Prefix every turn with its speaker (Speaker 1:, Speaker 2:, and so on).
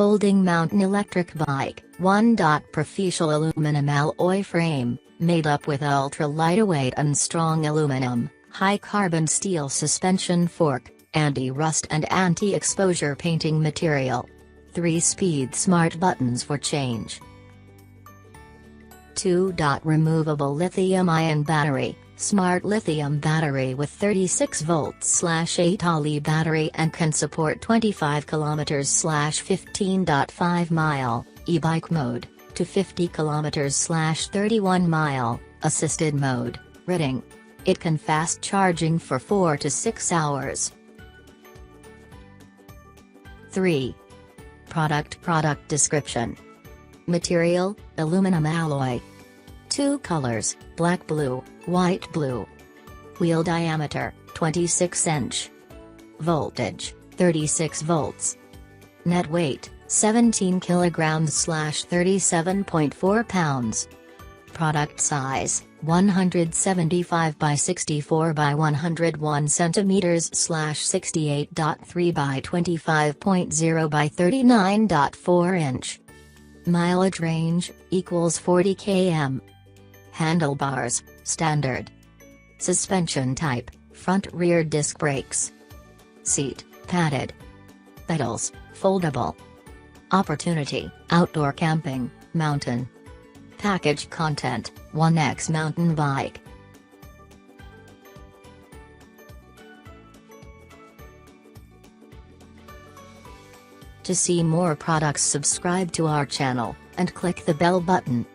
Speaker 1: Folding mountain electric bike, 1. Professional aluminum alloy frame, made up with ultra lightweight and strong aluminum, high carbon steel suspension fork, anti-rust and anti-exposure painting material. 3-speed smart buttons for change. 2. Removable lithium-ion battery, smart lithium battery with 36 volts/8 Ah battery and can support 25 km/15.5 mile, e-bike mode, to 50 km/31 mile, assisted mode, rating. It can fast charging for 4 to 6 hours. 3. Product description. Material, aluminum alloy. 2 colors, black blue, white blue. Wheel diameter, 26 inch. Voltage, 36 volts. Net weight, 17 kilograms/37.4 pounds. Product size, 175 by 64 by 101 centimeters/68.3 by 25.0 by 39.4 inch. Mileage range, equals 40 km. Handlebars, standard. Suspension type, front rear disc brakes. Seat, padded. Pedals, foldable. Opportunity, outdoor camping, mountain. Package content, 1X mountain bike. To see more products, subscribe to our channel, and click the bell button.